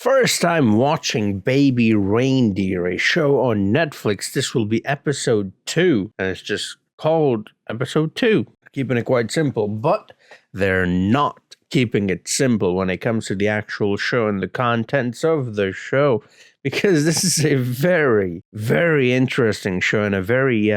first time watching Baby Reindeer, a show on Netflix, this will be episode 2, and it's just called episode 2. Keeping it quite simple, but they're not keeping it simple when it comes to the actual show and the contents of the show, because this is a very, very interesting show and a very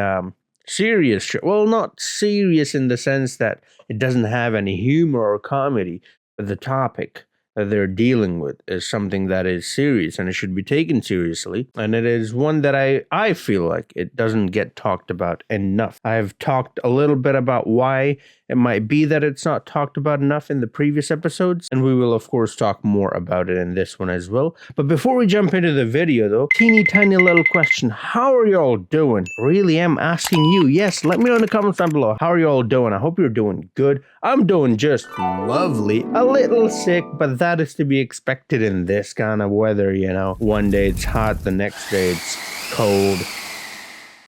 serious show. Well, not serious in the sense that it doesn't have any humor or comedy, but the topic that they're dealing with is something that is serious and it should be taken seriously, and it is one that I feel like it doesn't get talked about enough. I've talked a little bit about why it might be that it's not talked about enough in the previous episodes, and we will of course talk more about it in this one as well. But before we jump into the video though, teeny tiny little question: how are y'all doing? Really am asking you. Yes, let me know in the comments down below. How are y'all doing? I hope you're doing good. I'm doing just lovely. A little sick, but that is to be expected in this kind of weather, you know. One day it's hot, the next day it's cold.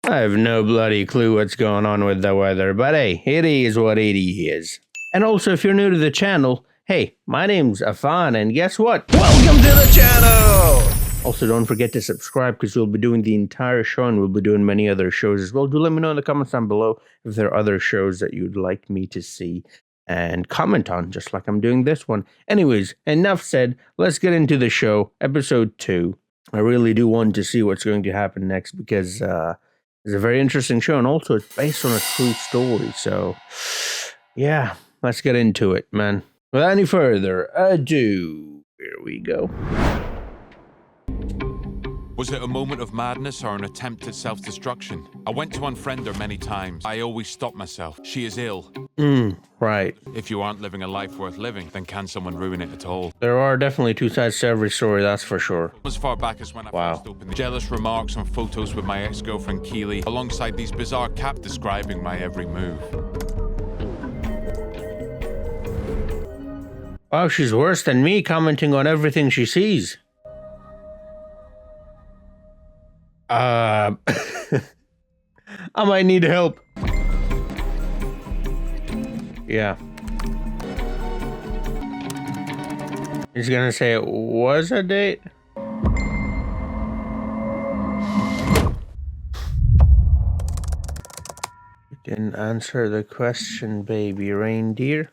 I have no bloody clue what's going on with the weather, but hey, it is what it is. And also, if you're new to the channel, hey, my name's Affan, and guess what? Welcome to the channel! Also, don't forget to subscribe, because we'll be doing the entire show, and we'll be doing many other shows as well. Do let me know in the comments down below if there are other shows that you'd like me to see and comment on, just like I'm doing this one. Anyways, enough said, let's get into the show, episode 2. I really do want to see what's going to happen next, because it's a very interesting show, and also it's based on a true story. So, yeah, let's get into it, man. Without any further ado, here we go. Was it a moment of madness or an attempt at self-destruction? I went to unfriend her many times. I always stop myself. She is ill. Right. If you aren't living a life worth living, then can someone ruin it at all? There are definitely two sides to every story, that's for sure. As far back as when I first opened the jealous remarks on photos with my ex-girlfriend Keely, alongside these bizarre cap describing my every move. Wow, she's worse than me, commenting on everything she sees. I might need help. Yeah. He's gonna say it was a date? You didn't answer the question, Baby Reindeer.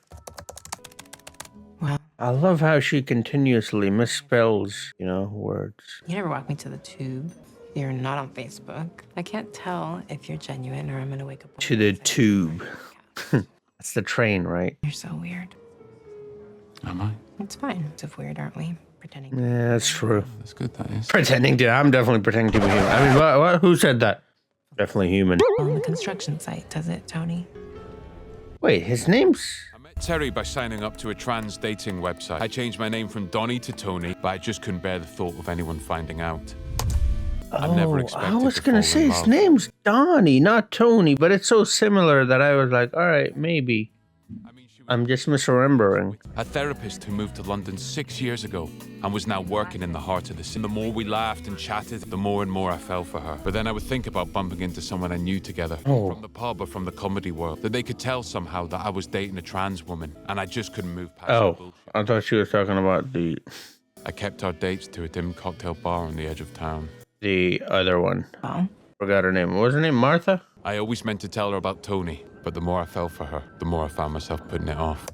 Well, I love how she continuously misspells, you know, words. you never walk me to the tube. You're not on Facebook. I can't tell if you're genuine or I'm gonna wake up To the tube. That's the train, right? You're so weird. Am I? It's fine. It's weird, aren't we? Pretending. Yeah, that's true. That's good, that is. Pretending to, I'm definitely pretending to be human. I mean, what? Who said that? Definitely human. On the construction site, does it, Tony? Wait, his name's... I met Terry by signing up to a trans dating website. I changed my name from Donnie to Tony, but I just couldn't bear the thought of anyone finding out. I've never expected I was to gonna fall say in his love. name's Donnie, not Tony, but it's so similar that I was like, all right, maybe. I mean, she was I'm just misremembering. a therapist who moved to London 6 years ago and was now working in the heart of the city. The more we laughed and chatted, the more and more I fell for her. But then I would think about bumping into someone I knew together, from the pub or from the comedy world, that they could tell somehow that I was dating a trans woman, and I just couldn't move past the Oh, bullshit. I thought she was talking about the I kept our dates to a dim cocktail bar on the edge of town. other one. Well, Forgot her name. What was her name? Martha? I always meant to tell her about Tony, but the more I fell for her, the more I found myself putting it off.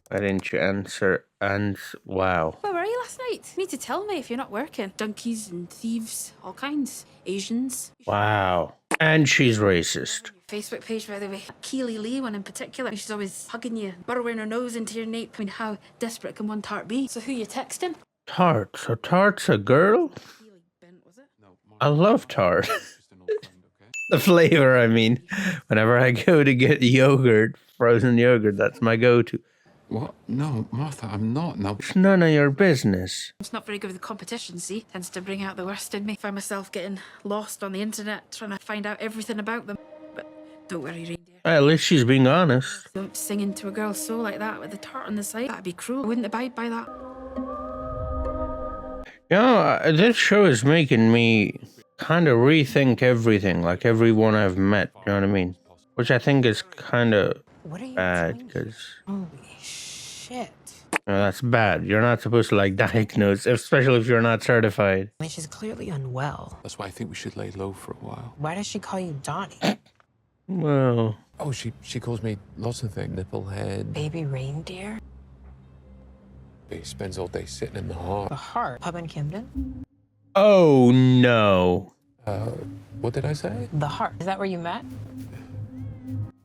Why didn't you answer? And wow. Where were you last night? You need to tell me if you're not working. Donkeys and thieves, all kinds. Asians. Wow. And she's racist. Facebook page, by the way. Keely Lee, one in particular. She's always hugging you, burrowing her nose into your nape. I mean, how desperate can one tart be? So who you texting? Tart. So Tart's a girl? Keely Bent, was it? I love Tart. Just an old friend, okay? The flavor, I mean. Whenever I go to get yogurt, frozen yogurt, that's my go-to. What? No, Martha, I'm not. No. It's none of your business. It's not very good with the competition, see? Tends to bring out the worst in me. Find myself getting lost on the internet, trying to find out everything about them. But don't worry, Reindeer. At least she's being honest. Don't sing into a girl's soul like that with a tart on the side. That'd be cruel. I wouldn't abide by that. You know, this show is making me kind of rethink everything, like everyone I've met, you know what I mean? Which I think is kind of what are you bad, doing? because, Holy shit. Oh, that's bad. You're not supposed to like diagnose, especially if you're not certified. I mean, she's clearly unwell. That's why I think we should lay low for a while. Why does she call you Donnie? Well, Oh, she calls me lots of things. Nipplehead. Baby reindeer? He spends all day sitting in the heart. The Heart. Pub in Camden? oh no. What did I say? The Heart. Is that where you met?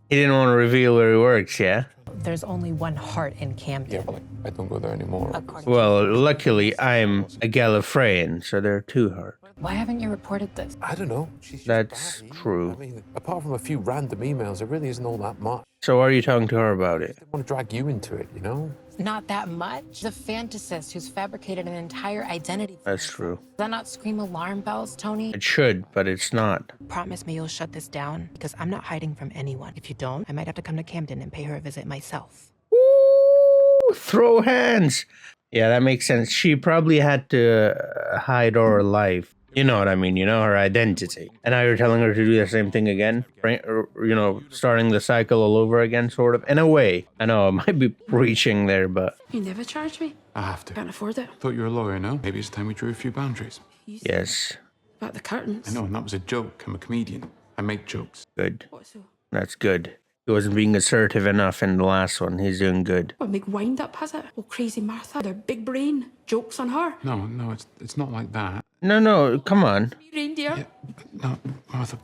He didn't want to reveal where he works, yeah? There's only one Heart in Camden. Yeah, but I don't go there anymore. According Well, luckily I'm a Gallifreyan, so there are two hearts. Why haven't you reported this? I don't know. She's just That's batty. true. I mean, apart from a few random emails, there really isn't all that much. So are you talking to her about it? I didn't want to drag you into it, you know? Not that much. The fantasist who's fabricated an entire identity. For That's herself. true. Does that not scream alarm bells, Tony? It should, but it's not. Promise me you'll shut this down, because I'm not hiding from anyone. If you don't, I might have to come to Camden and pay her a visit myself. Ooh, throw hands. Yeah, that makes sense. She probably had to hide her life. You know what I mean, you know, her identity. And now you're telling her to do the same thing again? You know, starting the cycle all over again, sort of. In a way. I know I might be preaching there, but You never charge me. I have to. Can't afford it. Thought you were a lawyer, no? Maybe it's time we drew a few boundaries. You said yes, about the curtains. I know, and that was a joke. I'm a comedian. I make jokes. good. What so? That's good. He wasn't being assertive enough in the last one. He's doing good. What, big wind up, has it? Oh, crazy Martha, their big brain. Jokes on her. No, it's not like that. No, come on. Reindeer. No, Martha.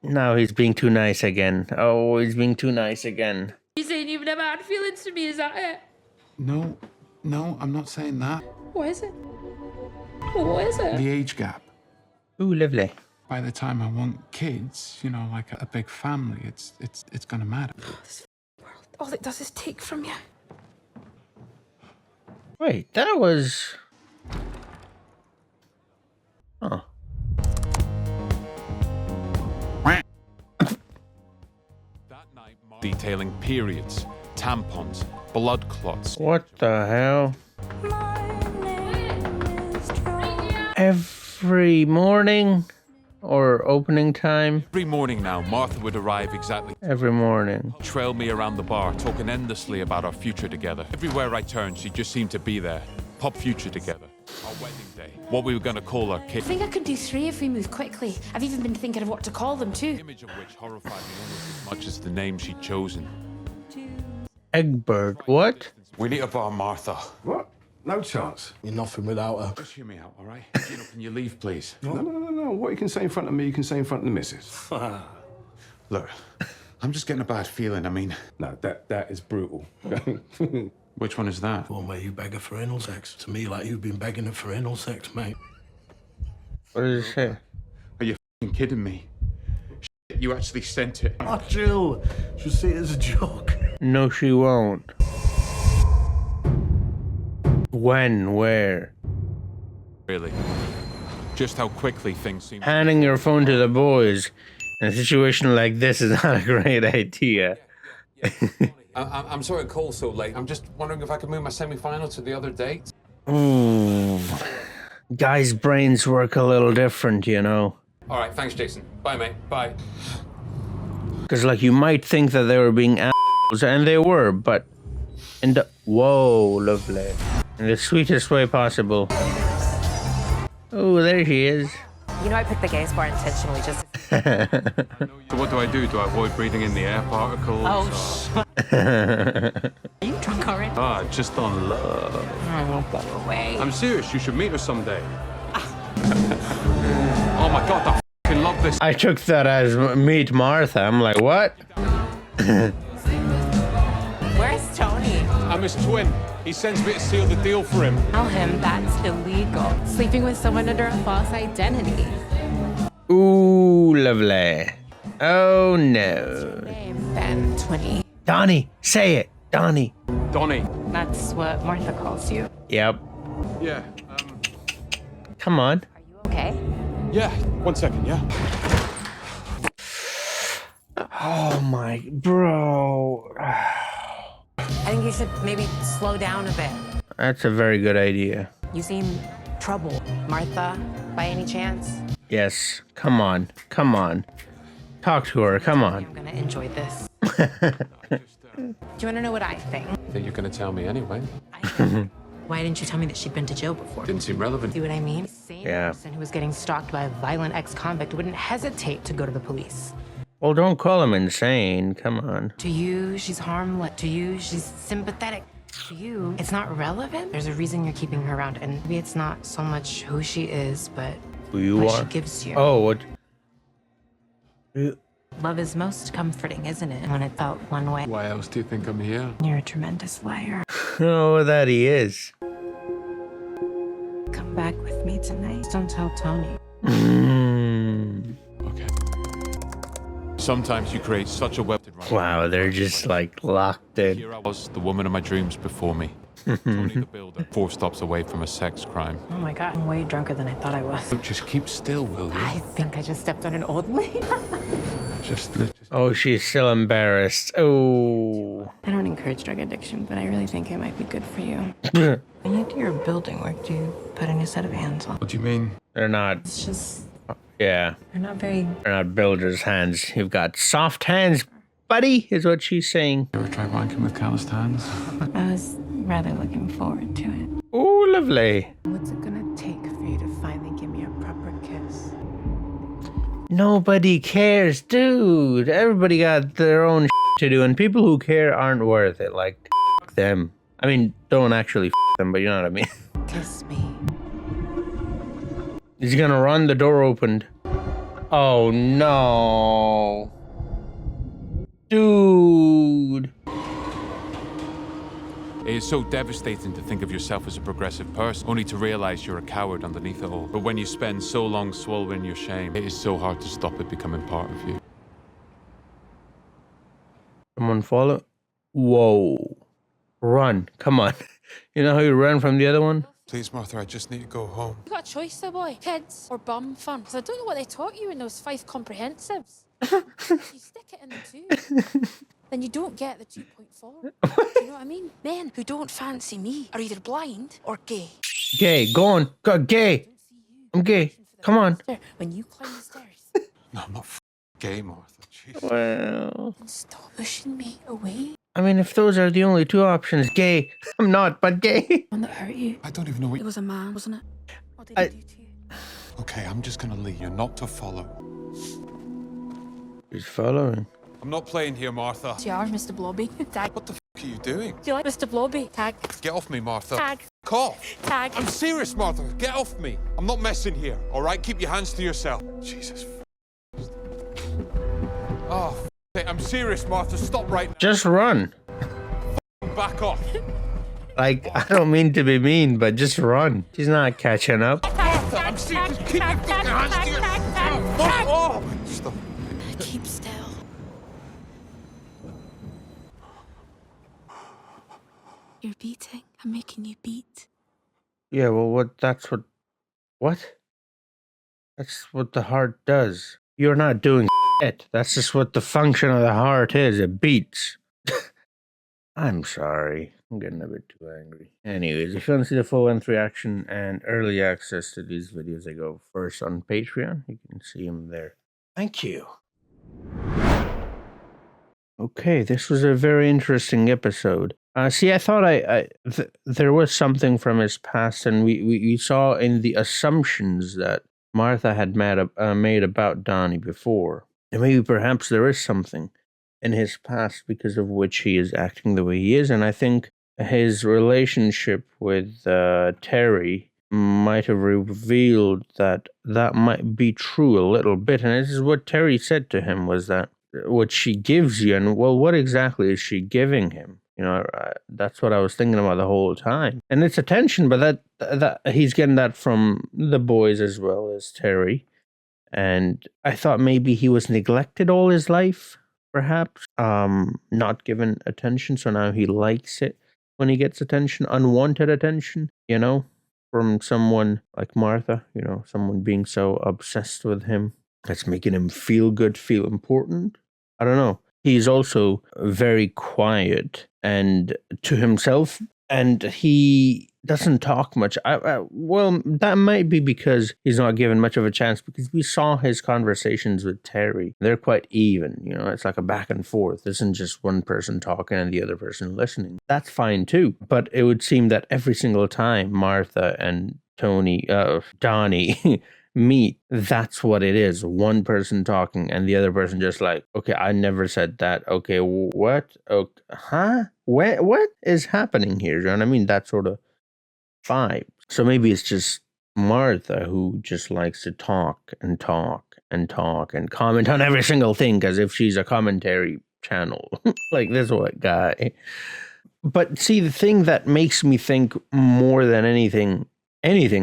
Now he's being too nice again. Oh, he's being too nice again. You saying you've never had feelings for me, is that it? No, I'm not saying that. What is it? What is it? The age gap. Ooh, lovely. By the time I want kids, you know, like a big family, it's gonna matter. All it does is take from you. Wait, that was... Oh. That night, detailing periods, tampons, blood clots. What the hell? Every morning? Or opening time? Every morning now, Martha would arrive exactly. Every morning. Trail me around the bar, talking endlessly about our future together. Everywhere I turned, she just seemed to be there. Pop future together. Our wedding day. What we were gonna call our I kid. think I could do 3 if we move quickly. I've even been thinking of what to call them too. Image of which horrified me almost as much as the name she'd chosen. Eggbird. What? We need a bar, Martha. What? No chance. You're nothing without her. Just hear me out, all right? You know, can you leave, please? No. What you can say in front of me, you can say in front of the missus. Look, I'm just getting a bad feeling. I mean, No, that is brutal. which one is that? Well, mate, you beg her for anal sex. To me, like you've been begging her for anal sex, mate. What does it say? Are you f***ing kidding me? Shit, you actually sent it. Oh, Jill. She'll see it as a joke. No, she won't. When? Where? Really? Just how quickly things seem. Handing your phone to the boys in a situation like this is not a great idea. I'm sorry to call so late. I'm just wondering if I could move my semi-final to the other date. Ooh. Guys' brains work a little different, you know. All right, thanks, Jason. Bye, mate. Bye. Because, like, you might think that they were being assholes, and they were, but in the... Whoa, lovely. In the sweetest way possible. Oh, there she is. You know I picked the gays bar intentionally just... So what do? Do I avoid breathing in the air particles? Oh, Are you drunk already? Just on love. Oh, go away. I'm serious. You should meet her someday. Oh my God, I f***ing love this. I took that as meet Martha. I'm like, what? Where's Tony? I'm his twin. He sends me to seal the deal for him. Tell him that's illegal. Sleeping with someone under a false identity. Ooh, lovely. Oh, no. Name Ben 20. Donnie, say it. Donnie. Donnie. That's what Martha calls you. Yep. Yeah. Come on. Are you okay? Yeah. 1 second. Yeah. Oh, my... Bro. I think you should maybe slow down a bit. That's a very good idea. You seem troubled. Martha, by any chance? Yes. Come on. Come on. Talk to her. Come on. I'm gonna enjoy this. Do you wanna know what I think? I think you're going to tell me anyway. Why didn't you tell me that she'd been to jail before? Didn't seem relevant. See what I mean? The same person who was getting stalked by a violent ex-convict wouldn't hesitate to go to the police. Well, don't call him insane. Come on. To you, she's harmless. To you, she's sympathetic. To you, it's not relevant. There's a reason you're keeping her around, and maybe it's not so much who she is, but Who you what are? she gives you. Oh, what? Love is most comforting, isn't it? When it felt one way. Why else do you think I'm here? You're a tremendous liar. Oh, that he is. Come back with me tonight. Just don't tell Tony. Okay. Sometimes you create such a web. Wow, they're just like locked in. Here I was, the woman of my dreams before me. Tony the Builder, 4 stops away from a sex crime. Oh my God, I'm way drunker than I thought I was. Just keep still, will you? I think I just stepped on an old lady. Just Oh, she's still embarrassed. Oh. I don't encourage drug addiction, but I really think it might be good for you. When you do your building work, do you put a new set of hands on? What do you mean? They're not. It's just, Yeah. they're not very... They're not builder's hands. You've got soft hands, buddy, is what she's saying. You ever try wanking with calloused hands? I was rather looking forward to it. Oh, lovely. What's it gonna take for you to finally give me a proper kiss? Nobody cares, dude. Everybody got their own to do, and people who care aren't worth it. Like, them. I mean, don't actually them, but you know what I mean. Kiss me. He's gonna run, the door opened. Oh, no. Dude. It is so devastating to think of yourself as a progressive person, only to realize you're a coward underneath it all. But when you spend so long swallowing your shame, it is so hard to stop it becoming part of you. Someone follow. Whoa. Run. Come on. You know how you run from the other one? Please, Martha, I just need to go home. You got a choice there, boy. Kids or bum fun? Because I don't know what they taught you in those 5 comprehensives. If you stick it in the 2, then you don't get the 2.4. Do you know what I mean? Men who don't fancy me are either blind or gay. Gay. Go on. Go, gay. I'm gay. Come on. When you climb the stairs, No, I'm not gay, Martha. Jeez. Well, stop pushing me away. I mean, if those are the only 2 options, gay. I'm not, but gay. One that hurt you. I don't even know what It was a man, wasn't it? What did he do to you? Okay, I'm just gonna leave you not to follow. He's following. I'm not playing here, Martha. You are, Mr. Blobby. Tag. What the are you doing? Do you like Mr. Blobby? Tag. Get off me, Martha. Tag. Cough. Tag. I'm serious, Martha. Get off me. I'm not messing here, all right? Keep your hands to yourself. Jesus. Oh, I'm serious, Martha. Stop right now. Just run. Back off. Like, I don't mean to be mean, but just run. She's not catching up. Martha, I'm serious. Keep your fucking hands to yourself. Oh, stop. Keep still. You're beating. I'm making you beat. Yeah, well, that's what the heart does. You're not doing it. That's just what the function of the heart is. It beats. I'm sorry. I'm getting a bit too angry. Anyways, if you want to see the full length reaction and early access to these videos, I go first on Patreon. You can see them there. Thank you. Okay, this was a very interesting episode. See, I thought there was something from his past, and we saw in the assumptions that Martha had made about Donnie before. And maybe perhaps there is something in his past because of which he is acting the way he is. And I think his relationship with Terry might have revealed that might be true a little bit. And this is what Terry said to him, was that what she gives you, and well, what exactly is she giving him? You know, that's what I was thinking about the whole time. And it's attention, but that he's getting that from the boys as well as Terry. And I thought maybe he was neglected all his life, perhaps, not given attention. So now he likes it when he gets attention, unwanted attention, you know, from someone like Martha, you know, someone being so obsessed with him. That's making him feel good, feel important. I don't know. He's also very quiet and to himself, and he doesn't talk much. Well, that might be because he's not given much of a chance, because we saw his conversations with Terry. They're quite even, it's like a back and forth. This isn't just one person talking and the other person listening. That's fine too. But it would seem that every single time Martha and Donnie meet, that's what it is. One person talking and the other person just like, okay, I never said that. Okay, what? Okay, huh? What is happening here? You know what I mean? That sort of vibe. So maybe it's just Martha who just likes to talk and talk and talk and comment on every single thing as if she's a commentary channel. Like this one guy. But see, the thing that makes me think more than anything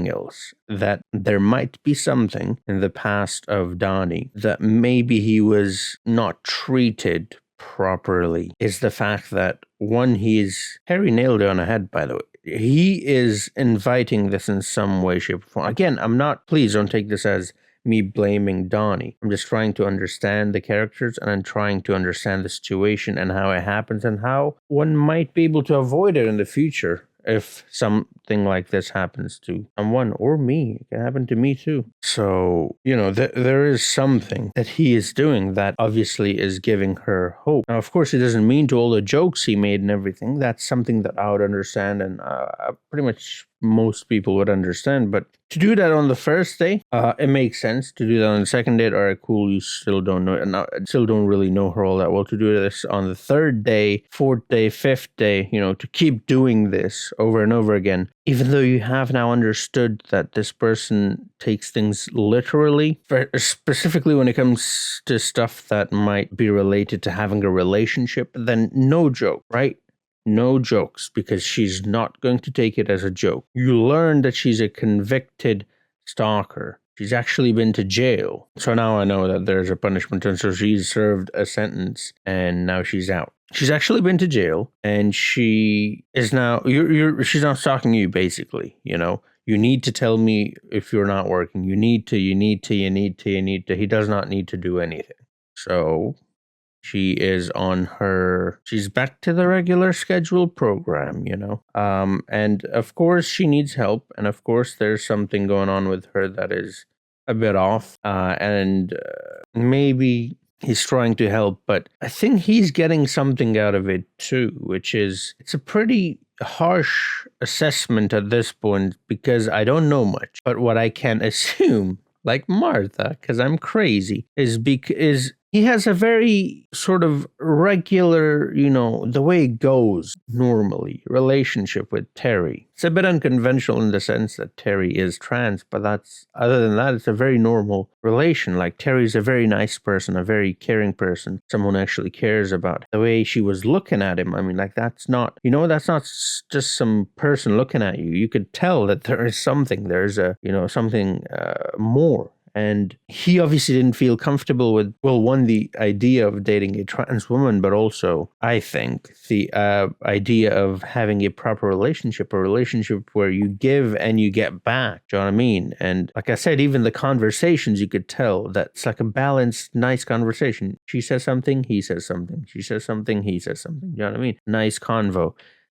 else, that there might be something in the past of Donnie that maybe he was not treated properly, is the fact that Harry nailed it on the head, by the way. He is inviting this in some way, shape, or form. Again, please don't take this as me blaming Donnie. I'm just trying to understand the characters, and I'm trying to understand the situation and how it happens and how one might be able to avoid it in the future if something like this happens to someone or me. It can happen to me too. So, there is something that he is doing that obviously is giving her hope. Now, of course, it doesn't mean to all the jokes he made and everything. That's something that I would understand, and pretty much most people would understand. But to do that on the first day, it makes sense. To do that on the second date, all right, cool, you still don't know, and still don't really know her all that well. To do this on the third day, fourth day, fifth day, to keep doing this over and over again, even though you have now understood that this person takes things literally, specifically when it comes to stuff that might be related to having a relationship, then no joke, right? No jokes, because she's not going to take it as a joke. You learn that she's a convicted stalker. She's actually been to jail. So now I know that there's a punishment, and so she's served a sentence and now she's out. She's actually been to jail, and she is now, she's not stalking you, basically, You need to tell me if you're not working. You need to. He does not need to do anything. So she's back to the regular scheduled program, and of course she needs help, and of course there's something going on with her that is a bit off, and maybe he's trying to help, but I think he's getting something out of it too, which is, it's a pretty harsh assessment at this point, because I don't know much, but what I can assume, like Martha, because I'm crazy, is he has a very sort of regular, the way it goes normally, relationship with Terry. It's a bit unconventional in the sense that Terry is trans, but other than that, it's a very normal relation. Like, Terry's a very nice person, a very caring person, someone who actually cares about the way she was looking at him. I mean, like, that's not just some person looking at you. You could tell that there is something, there's something more. And he obviously didn't feel comfortable with, the idea of dating a trans woman, but also, I think, the idea of having a proper relationship, a relationship where you give and you get back. Do you know what I mean? And like I said, even the conversations, you could tell that it's like a balanced, nice conversation. She says something, he says something. She says something, he says something. Do you know what I mean? Nice convo.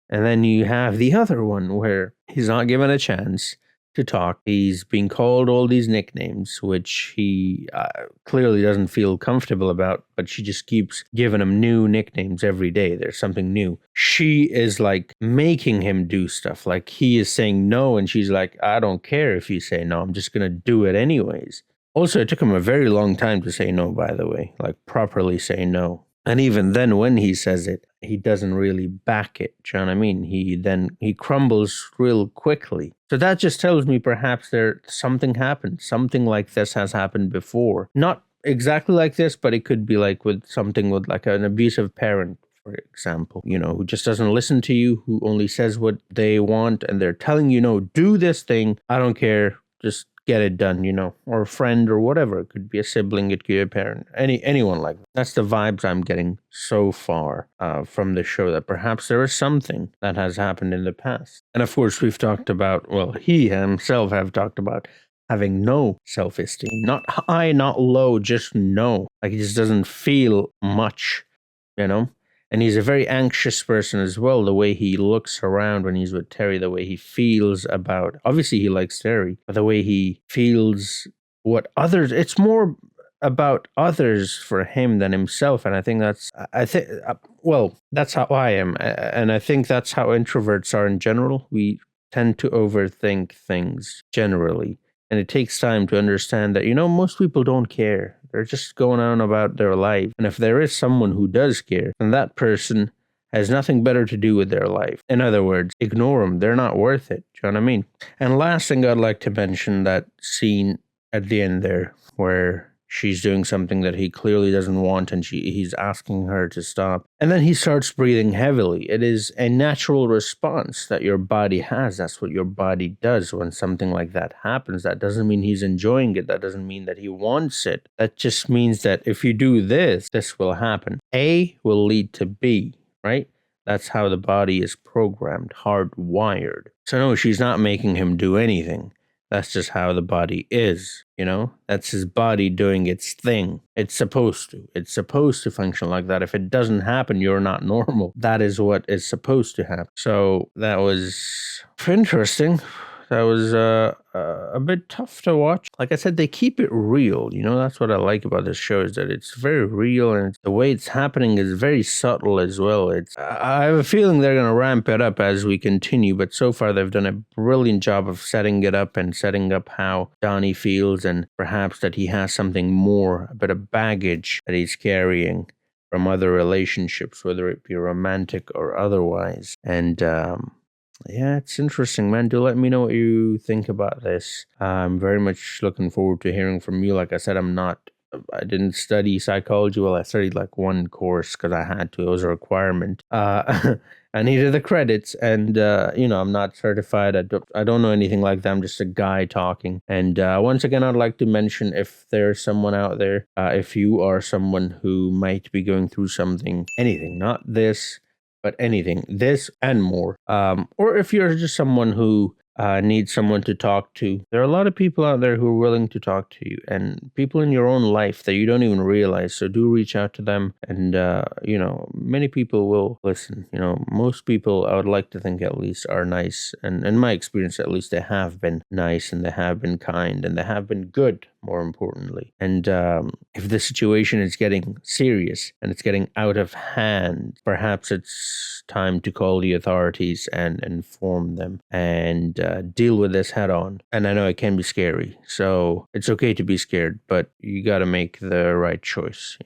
And then you have the other one where he's not given a chance to talk. He's being called all these nicknames, which he clearly doesn't feel comfortable about, but she just keeps giving him new nicknames every day. There's something new. She is like making him do stuff. Like, he is saying no, and she's like, I don't care if you say no, I'm just going to do it anyways. Also, it took him a very long time to say no, by the way, like properly say no. And even then, when he says it, he doesn't really back it. Do you know what I mean? He crumbles real quickly. So that just tells me perhaps something happened. Something like this has happened before. Not exactly like this, but it could be like with like an abusive parent, for example, who just doesn't listen to you, who only says what they want, and they're telling you, no, do this thing. I don't care. Just get it done, or a friend or whatever. It could be a sibling, it could be a parent, anyone like that. That's the vibes I'm getting so far from the show, that perhaps there is something that has happened in the past. And of course, we've talked about, he himself have talked about having no self-esteem, not high, not low, just no. Like, he just doesn't feel much, And he's a very anxious person as well. The way he looks around when he's with Terry, the way he feels about, obviously he likes Terry, but the way he feels what others, it's more about others for him than himself. And I think that's how I am. And I think that's how introverts are in general. We tend to overthink things generally. And it takes time to understand that, most people don't care. They're just going on about their life. And if there is someone who does care, then that person has nothing better to do with their life. In other words, ignore them. They're not worth it. Do you know what I mean? And last thing I'd like to mention, that scene at the end there where she's doing something that he clearly doesn't want, and he's asking her to stop. And then he starts breathing heavily. It is a natural response that your body has. That's what your body does when something like that happens. That doesn't mean he's enjoying it. That doesn't mean that he wants it. That just means that if you do this, this will happen. A will lead to B, right? That's how the body is programmed, hardwired. So no, she's not making him do anything. That's just how the body is, That's his body doing its thing. It's supposed to. It's supposed to function like that. If it doesn't happen, you're not normal. That is what is supposed to happen. So that was interesting. That was a bit tough to watch. Like I said, they keep it real. That's what I like about this show, is that it's very real, and the way it's happening is very subtle as well. I have a feeling they're going to ramp it up as we continue, but so far they've done a brilliant job of setting it up and setting up how Donnie feels, and perhaps that he has something more, a bit of baggage that he's carrying from other relationships, whether it be romantic or otherwise. And yeah, it's interesting, man. Do let me know what you think about this. I'm very much looking forward to hearing from you. Like I said, I didn't study psychology. Well, I studied like one course because I had to. It was a requirement. I needed the credits, and I'm not certified. I don't know anything like that. I'm just a guy talking. And once again, I'd like to mention, if there's someone out there, if you are someone who might be going through something, anything, not this, but anything, this and more. Or if you're just someone who needs someone to talk to, there are a lot of people out there who are willing to talk to you, and people in your own life that you don't even realize. So do reach out to them, and many people will listen. Most people, I would like to think at least, are nice, and in my experience at least, they have been nice, and they have been kind, and they have been good, more importantly. And if the situation is getting serious and it's getting out of hand, perhaps it's time to call the authorities and inform them, and deal with this head on. And I know it can be scary, so it's okay to be scared, but you got to make the right choice,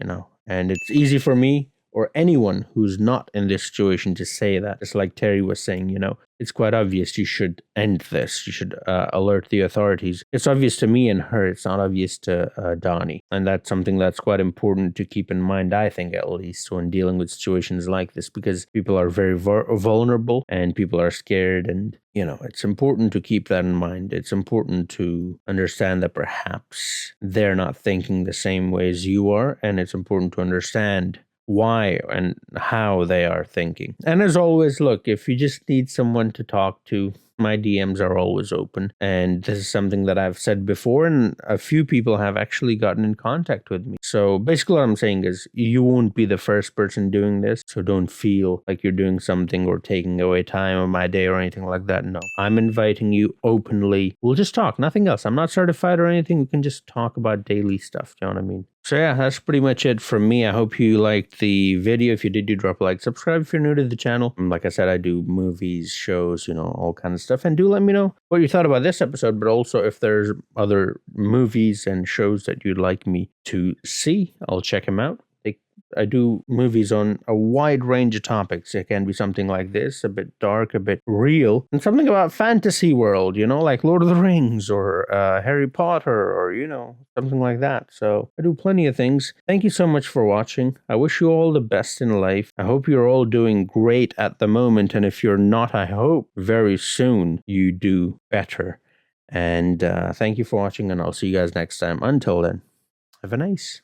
And it's easy for me or anyone who's not in this situation to say that. Just like Terry was saying, it's quite obvious you should end this. You should alert the authorities. It's obvious to me and her. It's not obvious to Donnie. And that's something that's quite important to keep in mind, I think, at least, when dealing with situations like this, because people are very vulnerable and people are scared. And, it's important to keep that in mind. It's important to understand that perhaps they're not thinking the same way as you are. And it's important to understand why and how they are thinking. And as always, look, if you just need someone to talk to, my DMs are always open. And this is something that I've said before, and a few people have actually gotten in contact with me. So basically what I'm saying is, you won't be the first person doing this. So don't feel like you're doing something or taking away time of my day or anything like that. No, I'm inviting you openly. We'll just talk, nothing else. I'm not certified or anything. We can just talk about daily stuff. Do you know what I mean? So yeah, that's pretty much it from me. I hope you liked the video. If you did, do drop a like, subscribe if you're new to the channel. Like I said, I do movies, shows, all kinds of stuff. And do let me know what you thought about this episode, but also if there's other movies and shows that you'd like me to see, I'll check them out. I do movies on a wide range of topics. It can be something like this, a bit dark, a bit real, and something about fantasy world, like Lord of the Rings or Harry Potter or, something like that. So I do plenty of things. Thank you so much for watching. I wish you all the best in life. I hope you're all doing great at the moment. And if you're not, I hope very soon you do better. And thank you for watching, and I'll see you guys next time. Until then, have a nice.